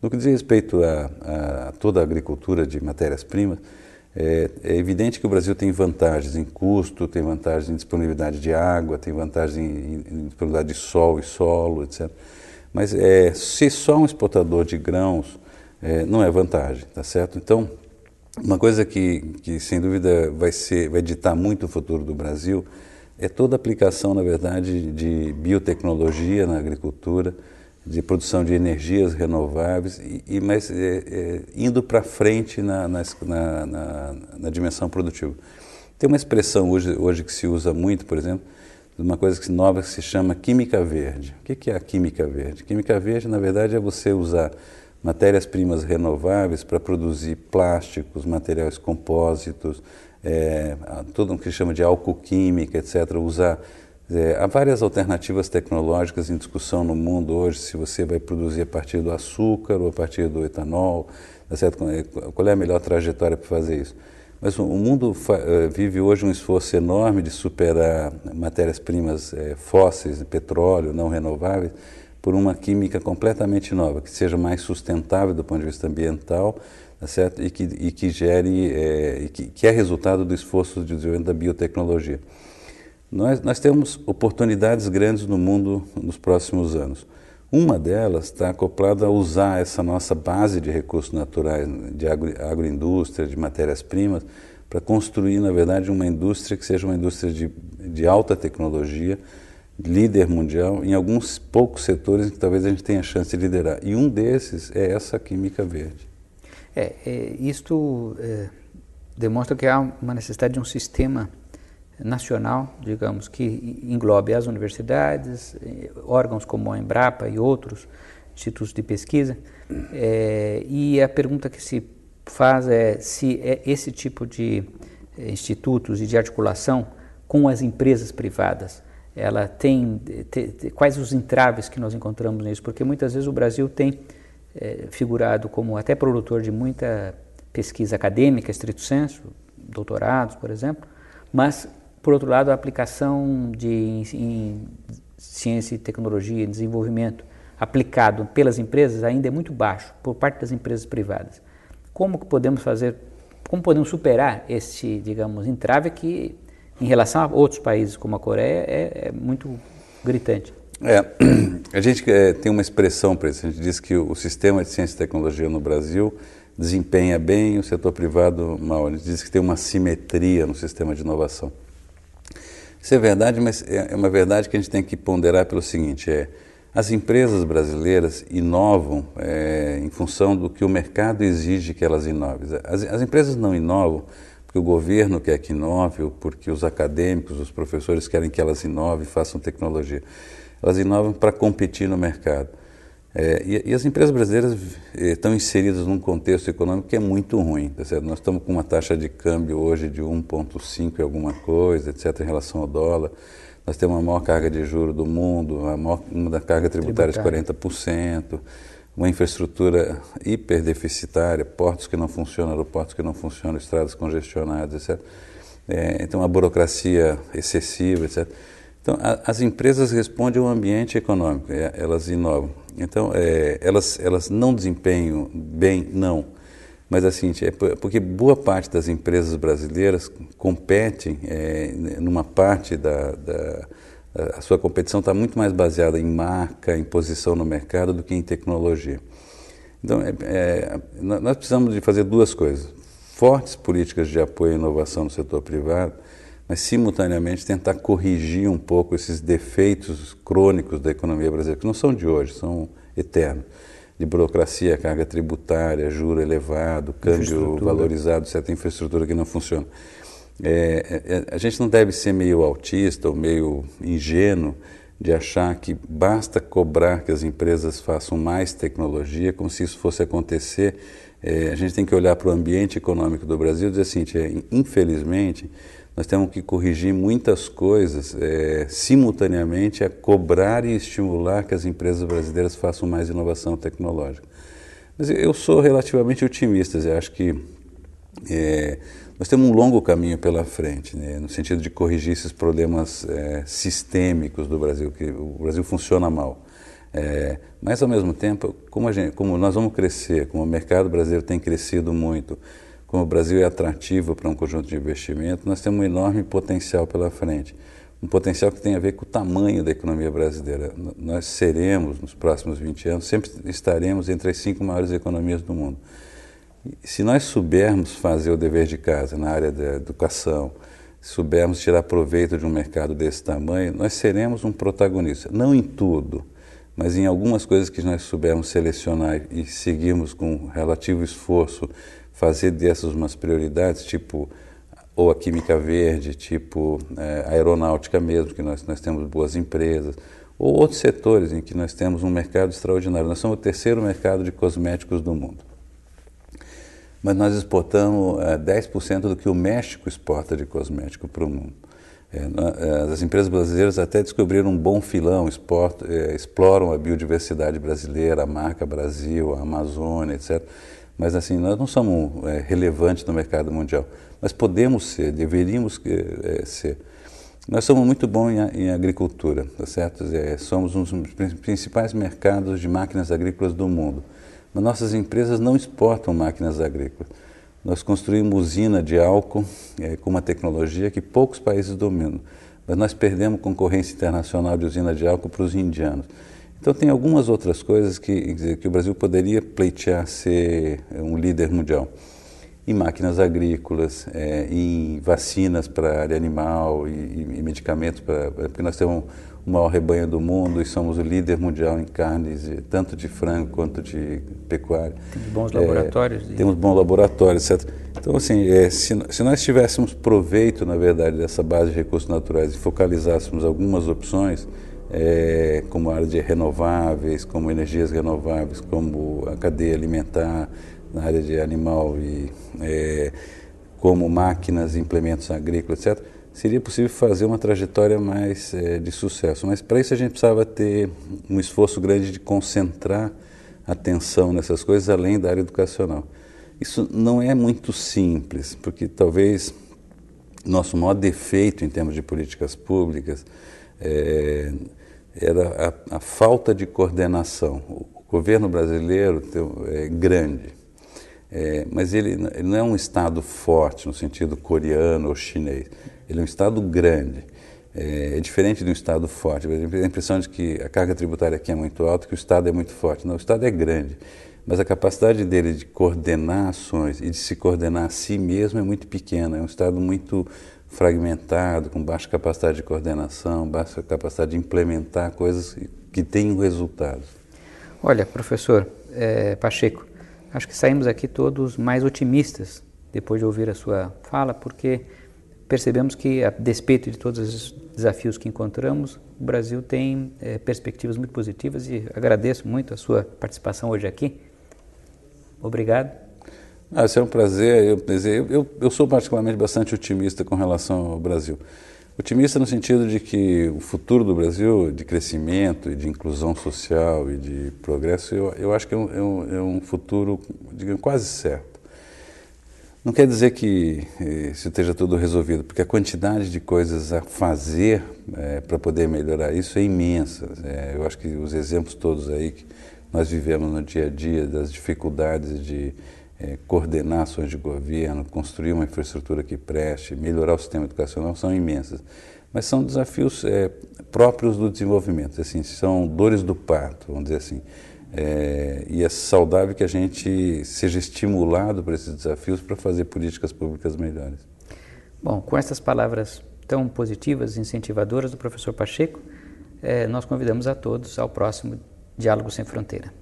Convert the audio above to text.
No que diz respeito a toda a agricultura de matérias-primas, é evidente que o Brasil tem vantagens em custo, tem vantagens em disponibilidade de água, tem vantagens em disponibilidade de sol e solo, etc. Mas ser só um exportador de grãos não é vantagem, tá certo? Então, uma coisa que sem dúvida vai ditar muito o futuro do Brasil é toda a aplicação, na verdade, de biotecnologia na agricultura, de produção de energias renováveis, mas indo para frente na dimensão produtiva. Tem uma expressão hoje que se usa muito, por exemplo, de uma coisa nova que se chama química verde. O que é a química verde? Química verde, na verdade, é você usar matérias-primas renováveis para produzir plásticos, materiais compósitos, tudo o que se chama de alcoquímica, etc. Há várias alternativas tecnológicas em discussão no mundo hoje, se você vai produzir a partir do açúcar ou a partir do etanol, tá certo? Qual é a melhor trajetória para fazer isso? Mas o mundo vive hoje um esforço enorme de superar matérias-primas fósseis, petróleo, não renováveis, por uma química completamente nova, que seja mais sustentável do ponto de vista ambiental, tá certo? E que gere, que é resultado do esforço de desenvolvimento da biotecnologia. Nós temos oportunidades grandes no mundo nos próximos anos. Uma delas está acoplada a usar essa nossa base de recursos naturais, de agroindústria, de matérias-primas, para construir, na verdade, uma indústria que seja uma indústria de alta tecnologia, líder mundial, em alguns poucos setores em que talvez a gente tenha chance de liderar. E um desses é essa química verde. Isto demonstra que há uma necessidade de um sistema nacional, digamos, que englobe as universidades, órgãos como a Embrapa e outros institutos de pesquisa. E a pergunta que se faz é se esse tipo de institutos e de articulação com as empresas privadas, ela tem quais os entraves que nós encontramos nisso? Porque muitas vezes o Brasil tem figurado como até produtor de muita pesquisa acadêmica, estrito sensu, doutorados, por exemplo, mas por outro lado, a aplicação em ciência e tecnologia, desenvolvimento aplicado pelas empresas ainda é muito baixo, por parte das empresas privadas. Como podemos superar esse, digamos, entrave que, em relação a outros países como a Coreia, é muito gritante? A gente tem uma expressão para isso, a gente diz que o sistema de ciência e tecnologia no Brasil desempenha bem, o setor privado mal. A gente diz que tem uma simetria no sistema de inovação. Isso é verdade, mas é uma verdade que a gente tem que ponderar pelo seguinte, as empresas brasileiras inovam em função do que o mercado exige que elas inovem. As empresas não inovam porque o governo quer que inove, ou porque os acadêmicos, os professores querem que elas inovem e façam tecnologia. Elas inovam para competir no mercado. E as empresas brasileiras estão inseridas num contexto econômico que é muito ruim, tá certo? Nós estamos com uma taxa de câmbio hoje de 1,5 e alguma coisa, etc., em relação ao dólar. Nós temos a maior carga de juros do mundo, uma da carga tributária de 40%, uma infraestrutura hiperdeficitária, portos que não funcionam, aeroportos que não funcionam, estradas congestionadas, etc. Então, a burocracia excessiva, etc. Então, as empresas respondem ao ambiente econômico, elas inovam. Então, elas não desempenham bem, não. Mas assim, porque boa parte das empresas brasileiras competem numa parte a sua competição está muito mais baseada em marca, em posição no mercado do que em tecnologia. Então, nós precisamos de fazer duas coisas. Fortes políticas de apoio à inovação no setor privado, mas simultaneamente tentar corrigir um pouco esses defeitos crônicos da economia brasileira, que não são de hoje, são eternos. De burocracia, carga tributária, juro elevado, câmbio valorizado, certa infraestrutura que não funciona. A gente não deve ser meio autista ou meio ingênuo de achar que basta cobrar que as empresas façam mais tecnologia, como se isso fosse acontecer. A gente tem que olhar para o ambiente econômico do Brasil e dizer assim, infelizmente, nós temos que corrigir muitas coisas simultaneamente a cobrar e estimular que as empresas brasileiras façam mais inovação tecnológica. Mas eu sou relativamente otimista, eu acho que nós temos um longo caminho pela frente, né, no sentido de corrigir esses problemas sistêmicos do Brasil, que o Brasil funciona mal. Mas, ao mesmo tempo, como nós vamos crescer, como o mercado brasileiro tem crescido muito, como o Brasil é atrativo para um conjunto de investimento, nós temos um enorme potencial pela frente. Um potencial que tem a ver com o tamanho da economia brasileira. Nós seremos, nos próximos 20 anos, sempre estaremos entre as 5 maiores economias do mundo. E se nós soubermos fazer o dever de casa na área da educação, soubermos tirar proveito de um mercado desse tamanho, nós seremos um protagonista. Não em tudo, mas em algumas coisas que nós soubermos selecionar e seguirmos com relativo esforço, fazer dessas umas prioridades, tipo ou a química verde, tipo a aeronáutica mesmo, que nós temos boas empresas, ou outros setores em que nós temos um mercado extraordinário. Nós somos o terceiro mercado de cosméticos do mundo. Mas nós exportamos 10% do que o México exporta de cosmético para o mundo. As empresas brasileiras até descobriram um bom filão, exploram a biodiversidade brasileira, a marca Brasil, a Amazônia, etc. Mas assim, nós não somos relevantes no mercado mundial. Mas podemos ser, deveríamos ser. Nós somos muito bons em agricultura, tá certo? Somos um dos principais mercados de máquinas agrícolas do mundo. Mas nossas empresas não exportam máquinas agrícolas. Nós construímos usina de álcool com uma tecnologia que poucos países dominam. Mas nós perdemos concorrência internacional de usina de álcool para os indianos. Então tem algumas outras coisas que o Brasil poderia pleitear ser um líder mundial. Em máquinas agrícolas, em vacinas para a área animal e medicamentos, porque nós temos o maior rebanho do mundo e somos o líder mundial em carnes, tanto de frango quanto de pecuária. Temos bons laboratórios. Temos bons laboratórios, etc. Então, assim, se nós tivéssemos proveito, na verdade, dessa base de recursos naturais e focalizássemos algumas opções, como a área de renováveis, como energias renováveis, como a cadeia alimentar, na área de animal e como máquinas, implementos agrícolas, etc., seria possível fazer uma trajetória mais de sucesso. Mas para isso a gente precisava ter um esforço grande de concentrar atenção nessas coisas além da área educacional. Isso não é muito simples, porque talvez nosso maior defeito em termos de políticas públicas era a falta de coordenação. O governo brasileiro é grande. Mas ele não é um Estado forte no sentido coreano ou chinês. Ele é um Estado grande. É diferente de um Estado forte. A impressão de que a carga tributária aqui é muito alta, que o Estado é muito forte. Não, o Estado é grande. Mas a capacidade dele de coordenar ações e de se coordenar a si mesmo é muito pequena. É um Estado muito fragmentado, com baixa capacidade de coordenação, baixa capacidade de implementar coisas que tenham resultados. Olha, professor Pacheco, acho que saímos aqui todos mais otimistas depois de ouvir a sua fala, porque percebemos que, a despeito de todos os desafios que encontramos, o Brasil tem perspectivas muito positivas e agradeço muito a sua participação hoje aqui. Obrigado. Isso é um prazer. Eu sou particularmente bastante otimista com relação ao Brasil. Otimista no sentido de que o futuro do Brasil, de crescimento e de inclusão social e de progresso, eu acho que é um futuro, digamos, quase certo. Não quer dizer que isso esteja tudo resolvido, porque a quantidade de coisas a fazer para poder melhorar isso é imensa. Eu acho que os exemplos todos aí que nós vivemos no dia a dia, das dificuldades de coordenar ações de governo, construir uma infraestrutura que preste, melhorar o sistema educacional, são imensas. Mas são desafios próprios do desenvolvimento, assim, são dores do parto, vamos dizer assim. E é saudável que a gente seja estimulado por esses desafios para fazer políticas públicas melhores. Bom, com essas palavras tão positivas e incentivadoras do professor Pacheco, nós convidamos a todos ao próximo Diálogo Sem Fronteira.